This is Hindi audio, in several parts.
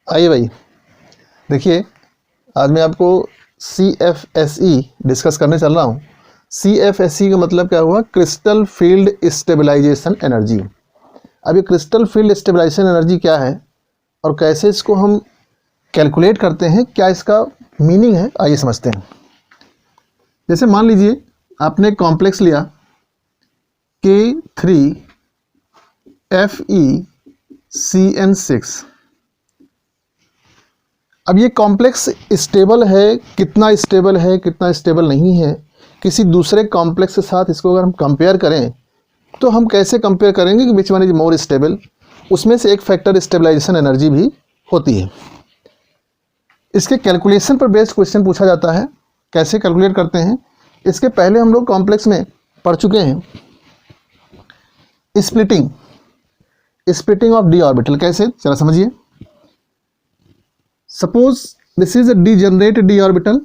आइए भाई, देखिए आज मैं आपको CFSE डिस्कस करने चल रहा हूँ। CFSE का मतलब क्या हुआ? Crystal field stabilisation energy. अब ये क्रिस्टल फील्ड स्टेबलाइजेशन एनर्जी क्या है और कैसे इसको हम कैलकुलेट करते हैं, क्या इसका मीनिंग है, आइए समझते हैं। जैसे मान लीजिए आपने कॉम्प्लेक्स लिया K3FeCN6। अब ये कॉम्प्लेक्स स्टेबल है, कितना स्टेबल है कितना स्टेबल नहीं है, किसी दूसरे कॉम्प्लेक्स के साथ इसको अगर हम कंपेयर करें तो हम कैसे कंपेयर करेंगे कि which one is more stable. उसमें से एक फैक्टर स्टेबलाइजेशन एनर्जी भी होती है। इसके कैलकुलेशन पर बेस्ड क्वेश्चन पूछा जाता है। कैसे कैलकुलेट करते हैं, इसके पहले हम लोग कॉम्प्लेक्स में पढ़ चुके हैं। स्प्लिटिंग ऑफ डी ऑर्बिटल कैसे, जरा समझिए। Suppose this is a degenerate D orbital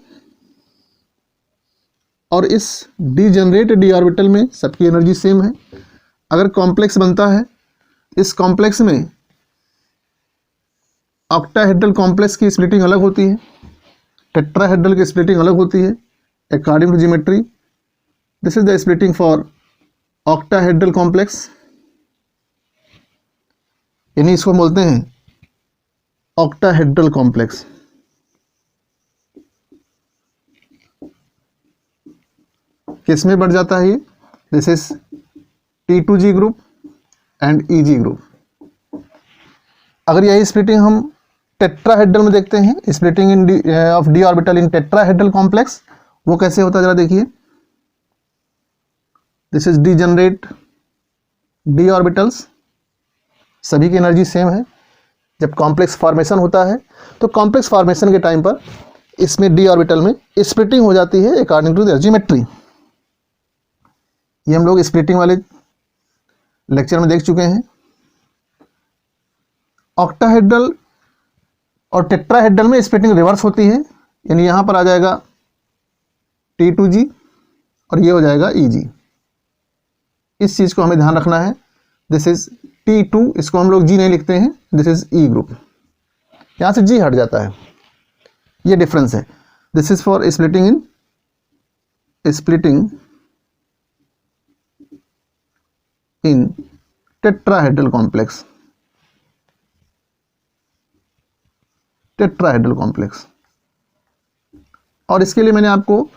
और इस डीजनरेट डी ऑर्बिटल में सबकी एनर्जी सेम है। अगर कॉम्प्लेक्स बनता है, इस कॉम्प्लेक्स में ऑक्टाहेड्रल कॉम्प्लेक्स की स्प्लिटिंग अलग होती है, टेट्राहेड्रल की स्प्लिटिंग अलग होती है according to geometry. This is the splitting for octahedral complex, यानी इसको बोलते हैं ऑक्टाहेड्रल कॉम्प्लेक्स। किसमें बढ़ जाता है ये? This is T2G group and EG group. अगर यही स्प्लिटिंग हम टेट्राहेड्रल में देखते हैं, splitting in of D orbital in tetrahedral complex, वो कैसे होता है जरा देखिए। This is degenerate D orbitals, सभी की एनर्जी सेम है। जब कॉम्प्लेक्स फॉर्मेशन होता है तो कॉम्प्लेक्स फॉर्मेशन के टाइम पर इसमें डी ऑर्बिटल में स्प्लिटिंग हो जाती है अकॉर्डिंग टू द ज्योमेट्री। ये हम लोग स्प्लिटिंग वाले लेक्चर में देख चुके हैं। ऑक्टाहेड्रल और टेट्राहेड्रल में स्प्लिटिंग रिवर्स होती है, यानी यहां पर आ जाएगा T2G और ये हो जाएगा EG। इस चीज को हमें ध्यान रखना है। दिस इज T2, इसको हम लोग G नहीं लिखते हैं, दिस इज E ग्रुप, यहां से G हट जाता है, ये डिफरेंस है। This is for splitting in tetrahedral complex. और इसके लिए मैंने आपको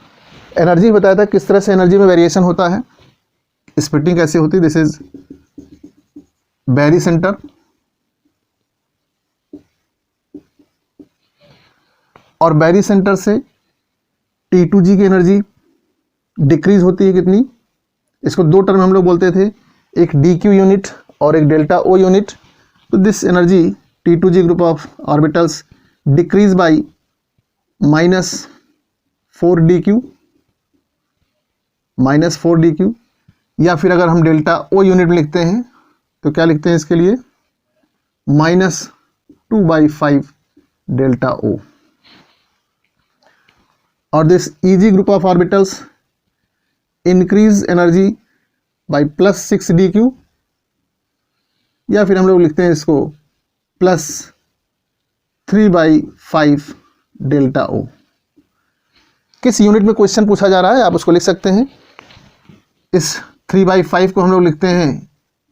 एनर्जी बताया था, किस तरह से एनर्जी में वेरिएशन होता है, स्प्लिटिंग कैसे होती है। दिस इज बैरी सेंटर और बैरी सेंटर से T2G की एनर्जी डिक्रीज होती है कितनी, इसको दो टर्म हम लोग बोलते थे, एक DQ यूनिट और एक डेल्टा O यूनिट। तो this energy T2G group of orbitals decrease by -4 DQ, या फिर अगर हम डेल्टा O यूनिट में लिखते हैं तो क्या लिखते हैं इसके लिए, -2/5 डेल्टा O। और this EG group of orbitals increase energy by +6 DQ, या फिर हम लोग लिखते हैं इसको +3/5 डेल्टा O। किस यूनिट में क्वेश्चन पूछा जा रहा है आप उसको लिख सकते हैं। इस 3/5 को हम लोग लिखते हैं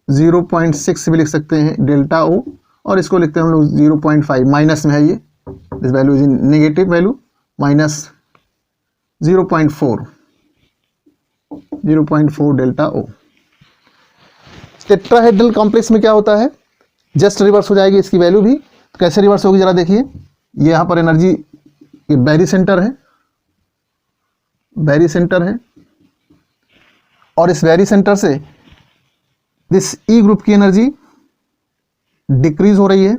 0.6 भी लिख सकते हैं डेल्टा O, और इसको लिखते हैं हम लोग 0.5, माइनस में है ये, this value is in negative value, -0.4 delta O। Tetrahedral complex में क्या होता है, जस्ट रिवर्स हो जाएगी इसकी वैल्यू भी। कैसे रिवर्स होगी जरा देखिए। ये यहाँ पर एनर्जी, ये बैरी सेंटर है, और इस बैरी सेंटर से दिस E ग्रुप की एनर्जी डिक्रीज हो रही है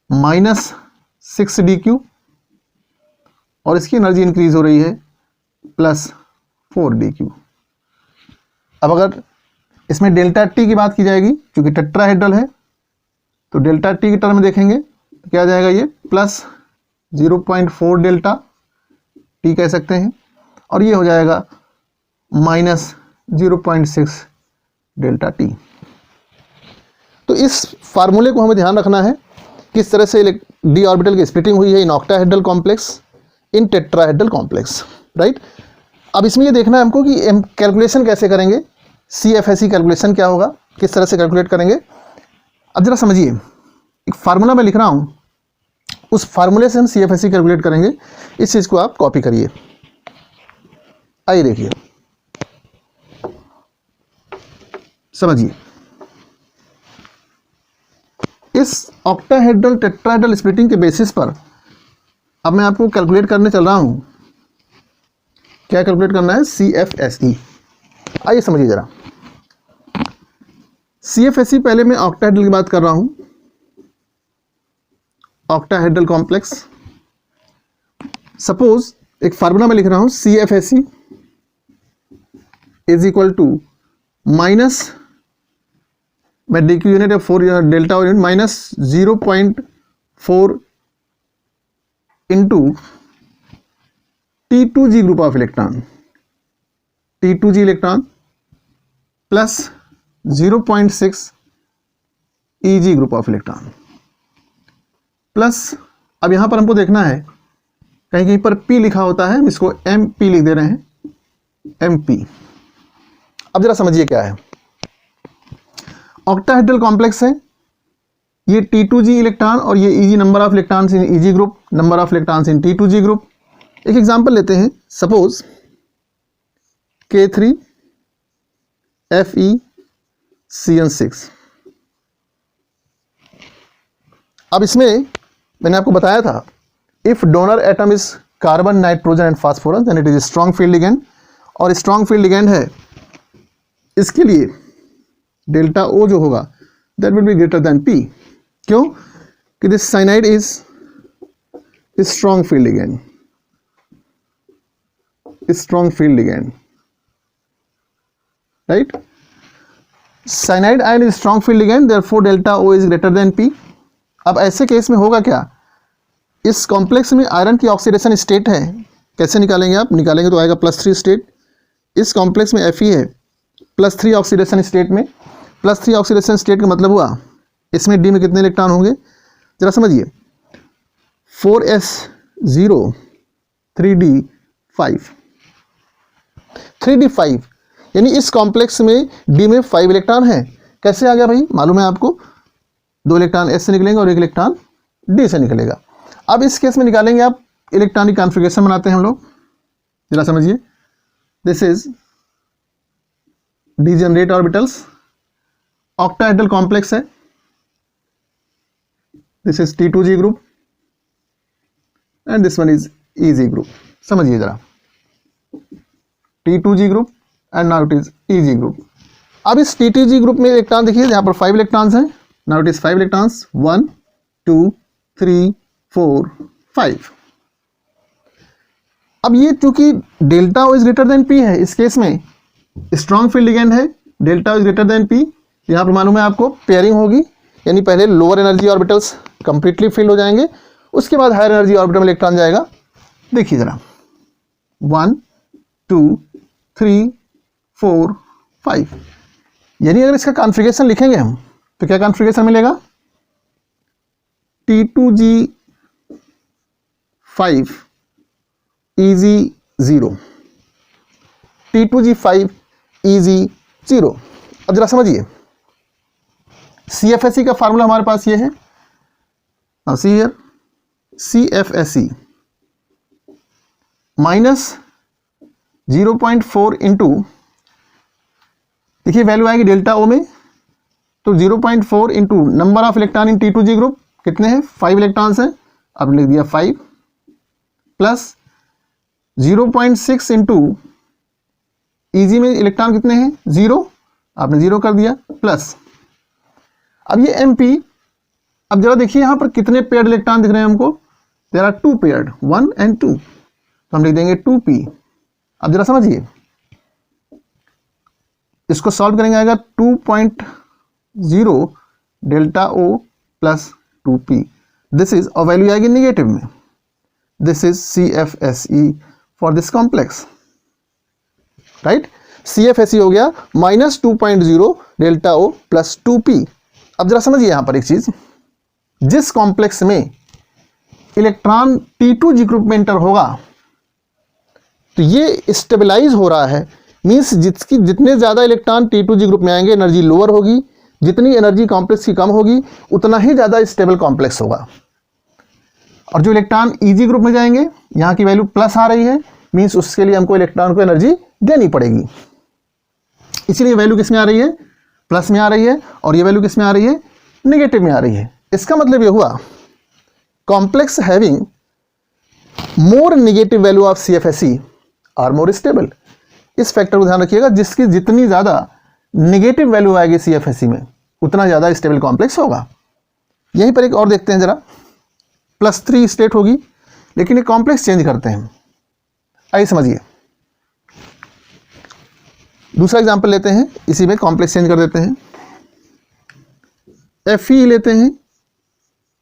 -6 DQ, और इसकी एनर्जी इंक्रीज हो रही है +4 DQ। अब अगर इसमें डेल्टा T की बात की जाएगी, क्योंकि टेट्राहेड्रल है, तो डेल्टा T की टर्म में देखेंगे तो क्या आ जाएगा, ये +0.4 डेल्टा T कह सकते हैं, और ये हो जाएगा -0.6 डेल्टा T। तो इस फार्मूले को हमें ध्यान रखना है, किस तरह से डी ऑर्बिटल की स्प्लिटिंग हुई है in octahedral complex, in tetrahedral complex, right. अब इसमें ये देखना है हमको कि कैलकुलेशन कैसे करेंगे, CFSE कैलकुलेशन क्या होगा, किस तरह से कैलकुलेट करेंगे। अब जरा समझिए, एक फार्मूला मैं लिख रहा हूँ, उस फार्मूले से हम CFSE कैलकुलेट करेंगे। इस चीज़ को आप कॉपी करिए। आइए देखिए, समझिए, इस ऑक्टाहेड्रल टेट्राहेड्रल स्प्लिटिंग के बेसिस पर अब मैं आपको कैलकुलेट करने चल रहा हूं। क्या कैलकुलेट करना है? CFSE। आइए समझिए जरा। CFSE पहले मैं ऑक्टाहेड्रल की बात कर रहा हूं, ऑक्टाहेड्रल कॉम्प्लेक्स। सपोज एक फार्मूला मैं लिख रहा हूं, CFSE is equal to minus, मैं DQ यूनिट या 4 delta unit minus 0.4 into T2G group of electron, T2G electron plus 0.6 EG group of electron plus, अब यहां पर हमको देखना है, कहीं कहीं पर P लिखा होता है, हम इसको MP लिख दे रहे हैं, MP। अब जरा समझिए क्या है। ऑक्टाहेड्रल कॉम्प्लेक्स है, ये T2G इलेक्ट्रॉन और ये EG number of electrons in EG group, number of electrons in T2G group. एक एग्जांपल लेते हैं, सपोज K3FeCN6। अब इसमें मैंने आपको बताया था, if donor atom is carbon, nitrogen and phosphorus then it is strong field ligand, और स्ट्रॉन्ग फील्ड लिगेंड है, इसके लिए डेल्टा O जो होगा that will be greater than P। क्यों? कि this cyanide is strong field ligand, strong field ligand, right. Cyanide ion is strong field ligand, therefore delta O is greater than P। अब ऐसे केस में होगा क्या, इस कॉम्प्लेक्स में आयरन की ऑक्सीडेशन स्टेट है, कैसे निकालेंगे आप? निकालेंगे तो आएगा +3 स्टेट। इस कॉम्प्लेक्स में Fe है, +3 ऑक्सीडेशन स्टेट में, +3 ऑक्सीडेशन स्टेट का मतलब हुआ इसमें D में कितने इलेक्ट्रॉन होंगे, जरा समझिए, 4s0 3d5, 3d5, यानी इस कॉम्प्लेक्स में D में 5 इलेक्ट्रॉन हैं। कैसे आ गया भाई? मालूम है आपको, 2 इलेक्ट्रॉन S से निकलेंगे और 1 इलेक्ट्रॉन D से निकलेगा। अब इस केस में निकालेंगे आप, इलेक्ट्रॉनिक कॉन्फ़िगरेशन बनाते हैं हम लोग, जरा समझिए। This is degenerate orbitals, octahedral complex है, this is T2G group and this one is EG group. समझिए जरा, T2G group and now it is EG group. अब इस T2G ग्रुप में इलेक्ट्रॉन देखिए, यहाँ पर 5 इलेक्ट्रॉन्स हैं, नाउ इट इज 5 इलेक्ट्रॉन्स, 1 2 3 4 5। अब ये चूंकि delta O is greater than P है, इस केस में स्ट्रॉन्ग फील्ड लिगेंड है, delta O is greater than P, यहाँ पर मालूम है आपको पेयरिंग होगी, यानी पहले lower energy orbitals completely fill हो जाएंगे, उसके बाद हायर एनर्जी ऑर्बिटल में इलेक्ट्रॉन जाएगा। देखिए जरा, 1 2 3 4 5, यानी अगर इसका कॉन्फ़िगरेशन लिखेंगे हम तो क्या कॉन्फ़िगरेशन मिलेगा? T2G 5 EG 0, T2G 5 EG 0। अब जरा समझिए, CFSE का फार्मूला हमारे पास ये है, see here, CFSE minus 0.4 into, देखिए वैल्यू आएगी डेल्टा O में, तो 0.4 into number of electron in T2G group कितने हैं? 5 इलेक्ट्रॉन्स हैं, आपने लिख दिया 5, प्लस 0.6 इंटू EG में इलेक्ट्रॉन कितने हैं? 0, आपने 0 कर दिया, प्लस अब ये MP। अब जरा देखिए यहाँ पर कितने पेयर्ड इलेक्ट्रॉन दिख रहे हैं हमको, देयर आर 2 पेयर्ड, 1 and 2, तो हम लिख देंगे 2p। अब जरा समझिए, इसको सॉल्व करेंगे, आएगा 2.0 delta O plus 2p, this is, और वैल्यू आएगी निगेटिव में, this is CFSE for this complex, right. CFSE हो गया -2.0 डेल्टा O प्लस 2p। अब जरा समझिए यहाँ पर एक चीज, जिस कॉम्प्लेक्स में इलेक्ट्रॉन T2G ग्रुप में एंटर होगा तो ये स्टेबलाइज हो रहा है, मीन्स जितने ज़्यादा इलेक्ट्रॉन T2G ग्रुप में आएंगे एनर्जी लोअर होगी, जितनी एनर्जी कॉम्प्लेक्स की कम होगी उतना ही ज़्यादा स्टेबल कॉम्प्लेक्स होगा। और जो इलेक्ट्रॉन EG ग्रुप में जाएंगे, यहाँ की वैल्यू प्लस आ रही है, मीन्स उसके लिए हमको इलेक्ट्रॉन को एनर्जी देनी पड़ेगी, इसलिए वैल्यू किस में आ रही है, प्लस में आ रही है, और ये वैल्यू किस में आ रही है, नेगेटिव में आ रही है। इसका मतलब ये हुआ complex having more negative value of CFSE are more stable. इस फैक्टर को ध्यान रखिएगा, जिसकी जितनी ज़्यादा नेगेटिव वैल्यू आएगी CFSE में उतना ज़्यादा स्टेबल कॉम्प्लेक्स होगा। यहीं पर एक और देखते हैं जरा, +3 स्टेट होगी, लेकिन ये कॉम्प्लेक्स चेंज करते हैं। आइए समझिए, दूसरा एग्जांपल लेते हैं, इसी में कॉम्प्लेक्स चेंज कर देते हैं। Fe लेते हैं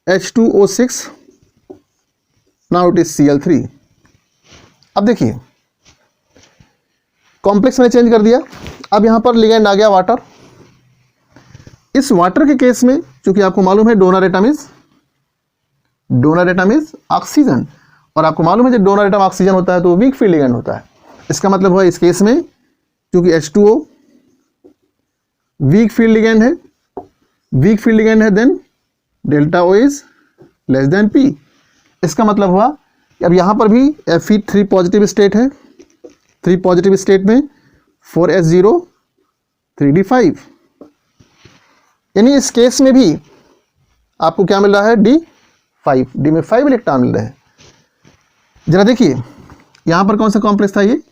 H2O6, now it is Cl3। अब देखिए कॉम्प्लेक्स में चेंज कर दिया, अब यहां पर लिगेंड आ गया वाटर। इस वाटर के केस में चूंकि आपको मालूम है डोनर एटम इज ऑक्सीजन, और आपको मालूम है जब डोनर एटम ऑक्सीजन होता है तो वीक फील्ड लिगेंड होता है। इसका मतलब हुआ इस केस में चूंकि H2O वीक फील्ड लिगेंड है, then delta O is less than P। इसका मतलब हुआ अब यहां पर भी Fe 3 पॉजिटिव स्टेट है, 3 पॉजिटिव स्टेट में 4s0 3d5, यानी इस केस में भी आपको क्या मिल रहा है, D में 5 इलेक्ट्रॉन मिल रहे हैं। जरा देखिए यहां पर कौन सा कॉम्प्लेक्स था, ये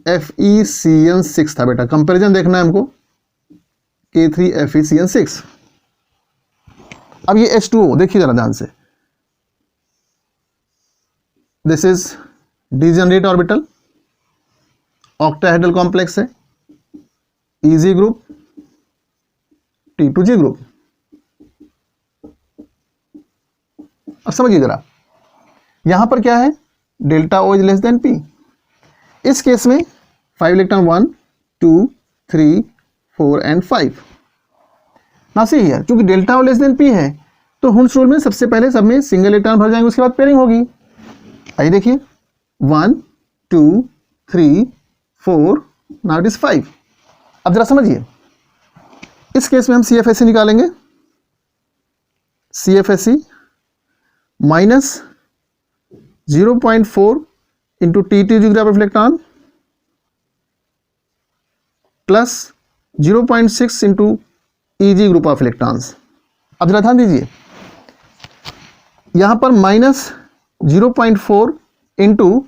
FeCN6 था बेटा, कंपैरिजन देखना है हमको, K3 FeCN6। अब ये H2O देखिए जरा ध्यान से, this is degenerate orbital, octahedral complex है, EG ग्रुप T2G ग्रुप। अब समझिए जरा, यहां पर क्या है, delta O is less than P। इस केस में 5 इलेक्ट्रॉन 1 2 3 4 एंड 5। ना सी हियर, चूंकि delta O less than P है तो हुंस रूल में सबसे पहले सब में सिंगल इलेक्ट्रॉन भर जाएंगे, उसके बाद पेयरिंग होगी। आइए देखिए 1 2 3 4, नाउ इट इज 5। अब जरा समझिए, इस केस में हम CFSE निकालेंगे, CFSE minus 0.4 into T2G group of electron plus 0.6 into EG group of electrons. अब जरा ध्यान दीजिए, यहां पर minus 0.4 into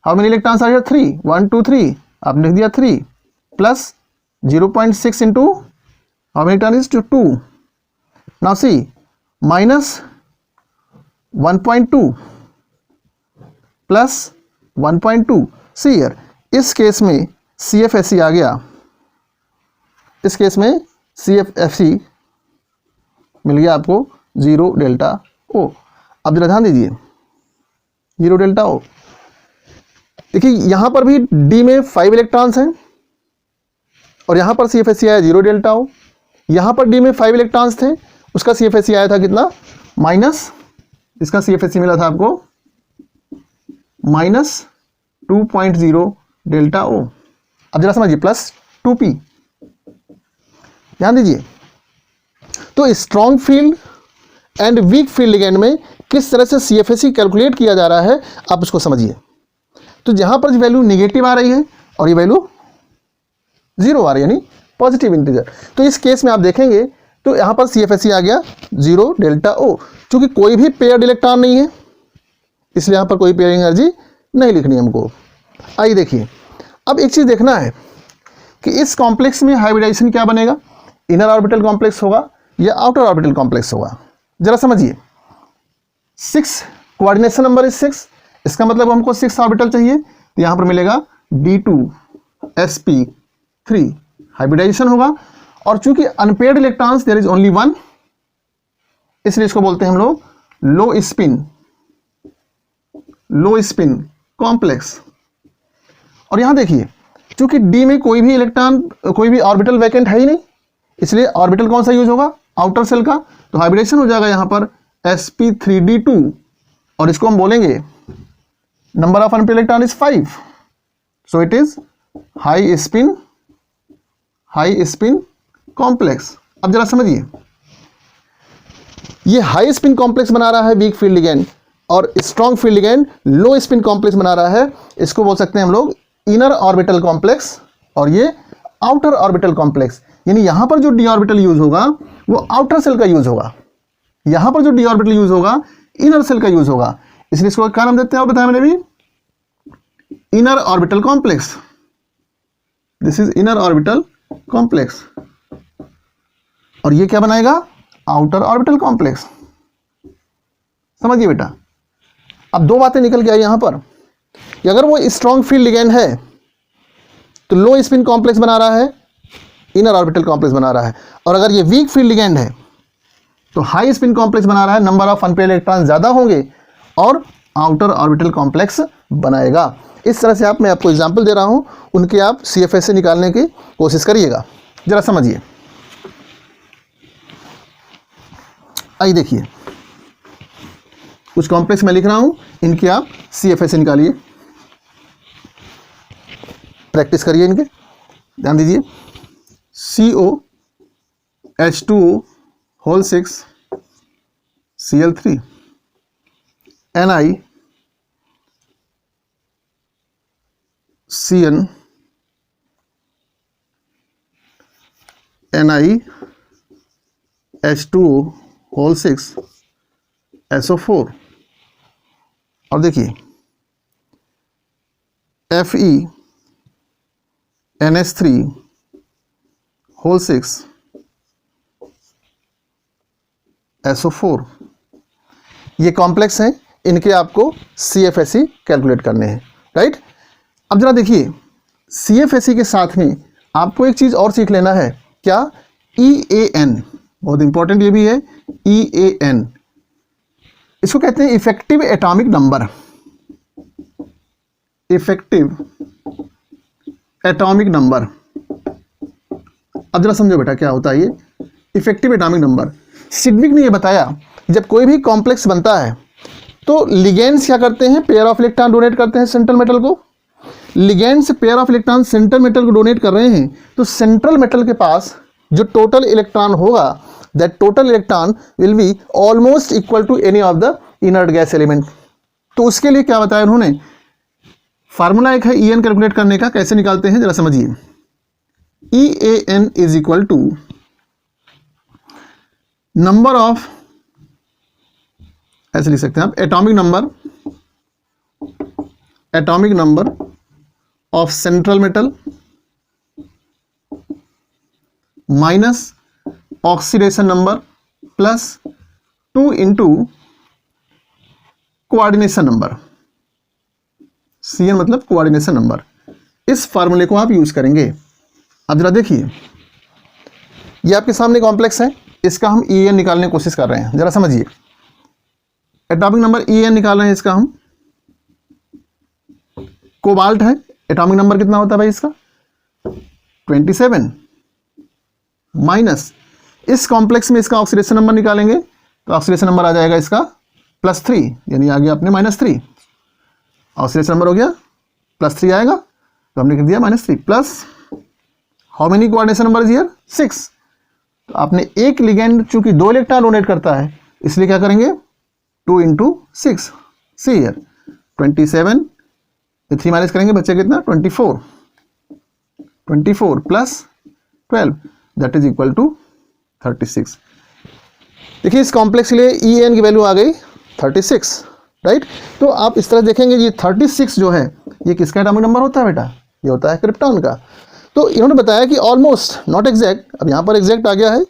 how many electrons are here, 3 1 2 3, आपने लिख दिया 3 plus 0.6 into how many electron is 2। Now see minus 1.2 plus 1.2। See here, इस केस में CFSE आ गया, इस केस में CFSE मिल गया आपको 0 डेल्टा O। अब जरा ध्यान दीजिए 0 डेल्टा O, देखिए यहां पर भी D में 5 इलेक्ट्रॉन्स हैं और यहां पर CFSE आया 0 डेल्टा O। यहां पर D में 5 इलेक्ट्रॉन्स थे, उसका CFSE आया था कितना, माइनस, इसका CFSE मिला था आपको माइनस 2.0 डेल्टा O। अब जरा समझिए प्लस 2p, ध्यान दीजिए। तो strong field and week field ligand में किस तरह से CFSE कैलकुलेट किया जा रहा है आप उसको समझिए। तो जहां पर वैल्यू नेगेटिव आ रही है और ये वैल्यू 0 आ रही है, यानी पॉजिटिव इंटीजर, तो इस केस में आप देखेंगे तो यहां पर CFSE आ गया 0 डेल्टा O। चूंकि कोई भी पेयर्ड इलेक्ट्रॉन नहीं है इसलिए यहां पर कोई पेयरिंग एनर्जी नहीं लिखनी हमको। आइए देखिए, अब एक चीज देखना है कि इस कॉम्प्लेक्स में हाइब्रिडाइजेशन क्या बनेगा, इनर ऑर्बिटल कॉम्प्लेक्स होगा या आउटर ऑर्बिटल कॉम्प्लेक्स होगा। जरा समझिए, 6 कोऑर्डिनेशन नंबर इज 6, इसका मतलब हमको 6 ऑर्बिटल चाहिए, तो यहां पर मिलेगा D2sp3, हाइब्रिडाइजेशन होगा। और चूंकि unpaired electrons there is only 1, इसलिए इसको बोलते हैं हम लोग लो स्पिन कॉम्प्लेक्स। और यहां देखिए, चूंकि D में कोई भी इलेक्ट्रॉन, कोई भी ऑर्बिटल वैकेंट है ही नहीं, इसलिए ऑर्बिटल कौन सा यूज होगा, आउटर सेल का, तो हाइब्रिडेशन हो जाएगा यहाँ पर sp3d2 और इसको हम बोलेंगे number of unpaired electron is 5, so it is high spin complex. अब जरा समझिए, ये हाई स्पिन कॉम्प्लेक्स बना रहा है वीक फील्ड लिगेंड और स्ट्रॉन्ग फील्ड लिगेंड लो स्पिन कॉम्प्लेक्स बना रहा है। इसको बोल सकते हैं हम लोग इनर ऑर्बिटल कॉम्प्लेक्स और ये आउटर ऑर्बिटल कॉम्प्लेक्स। यानी यहां पर जो डी ऑर्बिटल यूज होगा वो आउटर सेल का यूज होगा, यहां पर जो डी ऑर्बिटल यूज होगा इनर सेल का यूज होगा। इसलिए इसको क्या नाम देते हैं, और बताया मैंने भी, inner orbital complex. This is inner orbital complex और ये क्या बनाएगा, आउटर ऑर्बिटल कॉम्प्लेक्स। समझिए बेटा, अब दो बातें निकल के आई यहां पर कि अगर वो स्ट्रॉन्ग फील्ड लिगेंड है तो लो स्पिन कॉम्प्लेक्स बना रहा है, इनर ऑर्बिटल कॉम्प्लेक्स बना रहा है, और अगर ये वीक फील्ड लिगेंड है तो हाई स्पिन कॉम्प्लेक्स बना रहा है, नंबर ऑफ अनपेयर्ड इलेक्ट्रॉन ज्यादा होंगे और आउटर ऑर्बिटल कॉम्प्लेक्स बनाएगा। इस तरह से मैं आपको एग्जांपल दे रहा हूं, उनके आप CFS से निकालने की कोशिश करिएगा। जरा समझिए, आइए देखिए, कुछ कॉम्प्लेक्स मैं लिख रहा हूं, इनके आप CFS से निकालिए, प्रैक्टिस करिए इनके। ध्यान दीजिए, COH2O whole 6 Cl3 NiH2O whole 6 SO4 और देखिए FeNH3 होल 6 SO4। ये कॉम्प्लेक्स हैं, इनके आपको CFSE कैलकुलेट करने हैं, राइट। अब जरा देखिए, CFSE के साथ में आपको एक चीज और सीख लेना है, क्या, EAN, बहुत इंपॉर्टेंट ये भी है, EAN। इसको कहते हैं effective atomic number, effective atomic number. अब जरा समझो बेटा क्या होता है ये इफेक्टिव एटॉमिक नंबर। सिडविक ने ये बताया जब कोई भी कॉम्प्लेक्स बनता है तो लिगेंड्स क्या करते हैं, पेयर ऑफ इलेक्ट्रॉन डोनेट करते हैं सेंट्रल मेटल को। Ligands pair of electron central metal को डोनेट कर रहे हैं, तो सेंट्रल मेटल के पास जो टोटल इलेक्ट्रॉन होगा, that total electron will be almost equal to any of the inert gas element. तो उसके लिए क्या बताया उन्होंने, फार्मूला एक है EN कैलकुलेट करने का, कैसे निकालते हैं जरा समझिए। EAN is equal to number of, ऐसे लिख सकते हैं आप, atomic number of central metal minus oxidation number plus 2 into coordination number. CN मतलब कोऑर्डिनेशन नंबर। इस फार्मूले को आप यूज करेंगे। अब जरा देखिए, ये आपके सामने कॉम्प्लेक्स है, इसका हम EN निकालने की कोशिश कर रहे हैं। जरा समझिए, एटॉमिक नंबर EN निकाल रहे हैं इसका हम। कोबाल्ट है, एटॉमिक नंबर कितना होता है भाई इसका, 27 माइनस इस कॉम्प्लेक्स में इसका ऑक्सीडेशन नंबर निकालेंगे तो ऑक्सीडेशन नंबर आ जाएगा इसका +3, यानी आ गया अपने -3। ऑक्सीडेशन नंबर हो गया +3 आएगा, तो हमने लिख दिया -3 plus how many coordination number is here 6। तो आपने एक लिगेंड चूंकि 2 इलेक्ट्रॉन डोनेट करता है, इसलिए क्या करेंगे 2 इंटू 6, सी हियर 27, 3 माइनस करेंगे बच्चे कितना 24 plus 12 that is equal to 36। देखिए इस कॉम्प्लेक्स के लिए EN की वैल्यू आ गई 36, राइट। तो आप इस तरह देखेंगे ये 36 जो है ये किसका एटॉमिक नंबर होता है बेटा, ये होता है क्रिप्टॉन का। तो इन्होंने बताया कि ऑलमोस्ट नॉट एग्जैक्ट, अब यहाँ पर एग्जैक्ट आ गया है,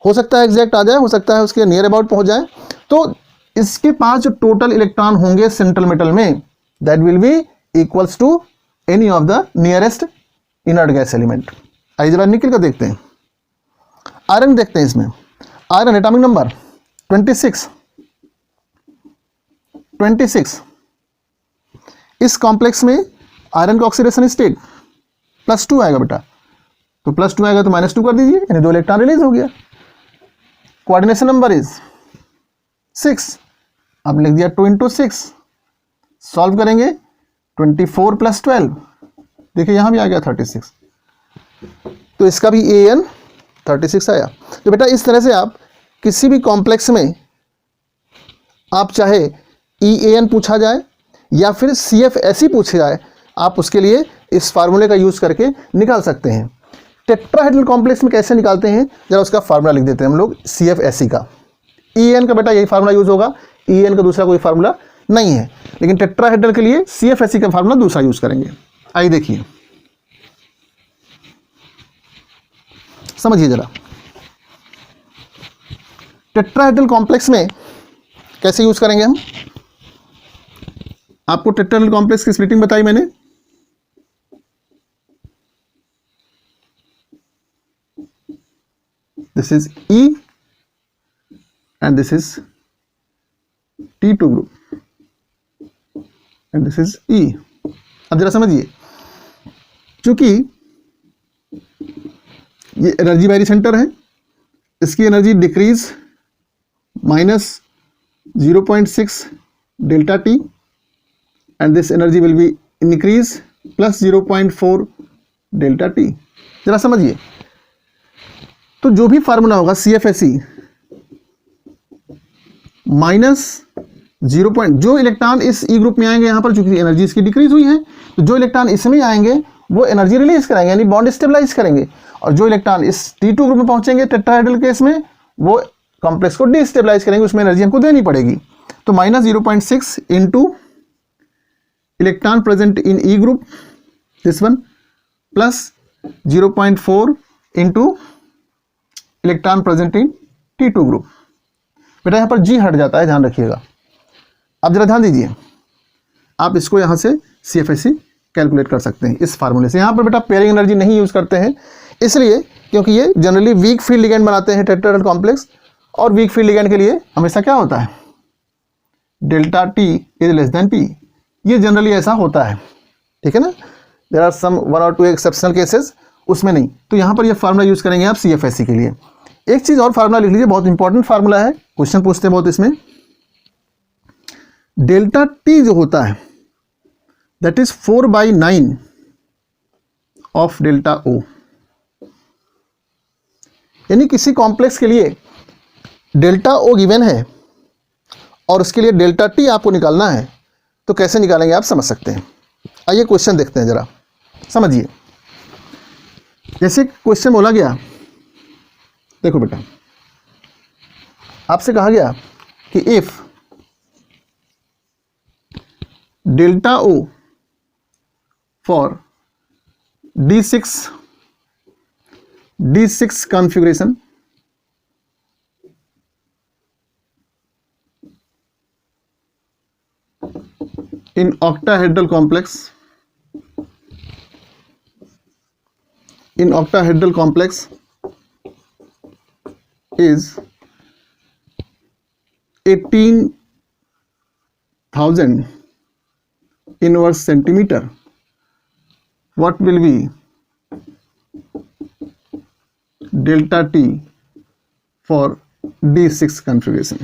हो सकता है एग्जैक्ट आ जाए, हो सकता है उसके नियर अबाउट पहुँच जाए। तो इसके पास जो टोटल इलेक्ट्रॉन होंगे सेंट्रल मेटल में, that will be equals to any of the nearest inert gas element. आइए जरा निकल कर देखते हैं, आयरन देखते हैं। इसमें आयरन एटॉमिक नंबर 26। इस कॉम्प्लेक्स में आयरन का ऑक्सीडेशन स्टेट +2 आएगा बेटा, तो +2 आएगा तो -2 कर दीजिए, यानी 2 इलेक्ट्रॉन रिलीज हो गया। कोऑर्डिनेशन नंबर इज 6, अब लिख दिया 2 × 6, सॉल्व करेंगे 24 + 12, देखिए यहाँ भी आ गया 36, तो इसका भी AN 36 आया। तो बेटा इस तरह से आप किसी भी कॉम्प्लेक्स में आप चाहे EAN पूछा जाए या फिर CFSE पूछा जाए, आप उसके लिए इस फार्मूले का यूज़ करके निकाल सकते हैं। टेट्राहेड्रल कॉम्प्लेक्स में कैसे निकालते हैं, जरा उसका फार्मूला लिख देते हैं हम लोग CFSE का। EAN का बेटा यही फार्मूला यूज़ होगा, EAN का दूसरा कोई फार्मूला नहीं है, लेकिन टेट्राहेड्रल के लिए CFSE का फार्मूला दूसरा यूज़ करेंगे। आइए देखिए, समझिए जरा, टेट्राहेड्रल कॉम्प्लेक्स में कैसे यूज़ करेंगे हम। आपको टेट्राहेड्रल कॉम्प्लेक्स की स्प्लिटिंग बताई मैंने, this is E and this is T2 group and this is E। अब जरा समझिए, चूंकि ये एनर्जी बारी सेंटर है, इसकी energy decrease -0.6 delta T and this energy will be increase +0.4 delta T। जरा समझिए, तो जो भी फार्मूला होगा CFSE -0. जो इलेक्ट्रॉन इस E ग्रुप में आएंगे, यहाँ पर चूंकि एनर्जी इसकी डिक्रीज हुई है, तो जो इलेक्ट्रॉन इसमें आएंगे वो एनर्जी रिलीज कराएंगे, यानी बॉन्ड स्टेबलाइज करेंगे, और जो इलेक्ट्रॉन इस T2 ग्रुप में पहुंचेंगे टेट्राहेड्रल केस में, वो कॉम्प्लेक्स को डिस्टेबलाइज करेंगे, उसमें एनर्जी हमको देनी पड़ेगी। तो -0.6 into electron present in E group, this one, plus 0.4 into electron present in T2 group. बेटा यहाँ पर G हट जाता है, ध्यान रखिएगा। अब जरा ध्यान दीजिए, आप इसको यहाँ से CFSE कैलकुलेट कर सकते हैं इस फार्मूले से। यहाँ पर बेटा पेयरिंग एनर्जी नहीं यूज़ करते हैं, इसलिए क्योंकि ये जनरली वीक फील्ड लिगेंड बनाते हैं टेट्राहेड्रल कॉम्प्लेक्स, और वीक फील्ड लिगेंड के लिए हमेशा क्या होता है, delta T is less than P। ये जनरली ऐसा होता है, ठीक है ना। देयर आर सम 1 और 2 एक्सेप्शनल केसेस, उसमें नहीं। तो यहाँ पर ये फार्मूला यूज़ करेंगे आप CFSE के लिए। एक चीज़ और फार्मूला लिख लीजिए, बहुत इंपॉर्टेंट फार्मूला है, क्वेश्चन पूछते हैं बहुत इसमें। डेल्टा T जो होता है that is 4/9 of delta O। यानी किसी कॉम्प्लेक्स के लिए डेल्टा O गिवन है और उसके लिए डेल्टा T आपको निकालना है, तो कैसे निकालेंगे आप समझ सकते हैं। आइए क्वेश्चन देखते हैं, जरा समझिए। जैसे क्वेश्चन बोला गया, देखो बेटा, आपसे कहा गया कि if delta O for D6 configuration in octahedral complex is 18,000 inverse centimeter, what will be delta T for D6 configuration।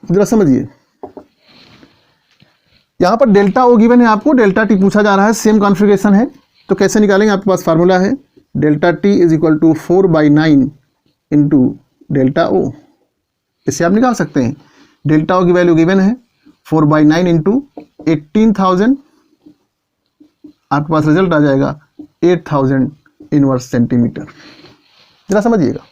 जरा समझिए, यहां पर डेल्टा O गिवन है, आपको डेल्टा T पूछा जा रहा है, सेम कॉन्फ़िगरेशन है, तो कैसे निकालेंगे। आपके पास फार्मूला है delta T is equal to 4/9 into delta O। इससे आप निकाल सकते हैं, डेल्टा O की वैल्यू गिवन है 4/9 इंटू 18,000, आपके पास रिजल्ट आ जाएगा 8,000 इनवर्स सेंटीमीटर। जरा समझिएगा,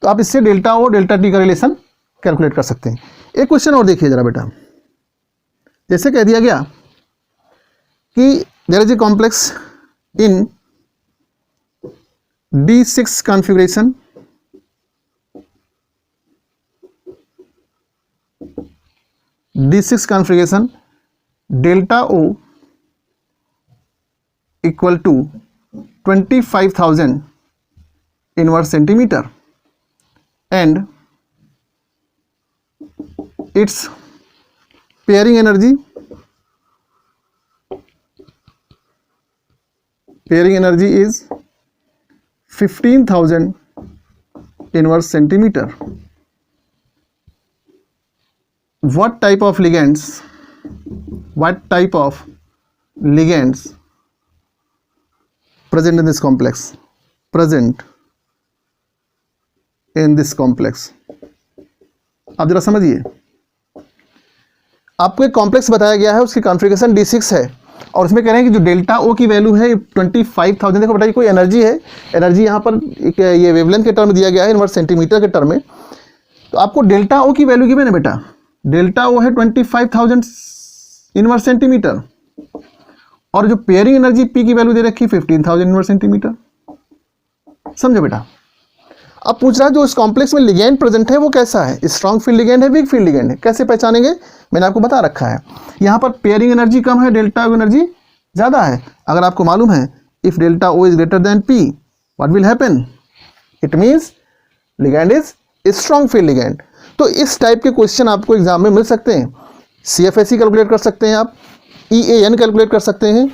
तो आप इससे डेल्टा O डेल्टा T का रिलेशन कैलकुलेट कर सकते हैं। एक क्वेश्चन और देखिए जरा बेटा, जैसे कह दिया गया कि there is a complex in D6 configuration, delta O equal to 25,000 inverse centimetre and its pairing energy is 15,000 inverse centimeter. What type of ligands present in this complex? आप जरा समझिए, आपको एक कॉम्प्लेक्स बताया गया है, उसकी कॉन्फ़िगरेशन D6 है और उसमें कह रहे हैं कि जो डेल्टा ओ की वैल्यू है 25,000। देखो बेटा, ये कोई एनर्जी है, एनर्जी यहाँ पर एक ये वेवलेंथ के टर्म दिया गया है, इनवर्स सेंटीमीटर के टर्म में। तो आपको डेल्टा ओ की वैल्यू गिवन है बेटा, डेल्टा ओ है 25,000 इनवर्स सेंटीमीटर और जो पेयरिंग एनर्जी पी की वैल्यू दे रखी 15,000 इनवर्स सेंटीमीटर। समझो बेटा, अब पूछ रहा है जो इस कॉम्प्लेक्स में लिगेंड प्रेजेंट है वो कैसा है, स्ट्रॉन्ग फील्ड लिगेंड है, वीक फील्ड लिगेंड है, कैसे पहचानेंगे? मैंने आपको बता रखा है। यहाँ पर पेयरिंग एनर्जी कम है, डेल्टा ओ एनर्जी ज़्यादा है। अगर आपको मालूम है if delta O is greater than P what will happen, it means ligand is strong field ligand. तो इस टाइप के क्वेश्चन आपको एग्जाम में मिल सकते हैं। CFSE कैलकुलेट कर सकते हैं आप, EAN कैलकुलेट कर सकते हैं,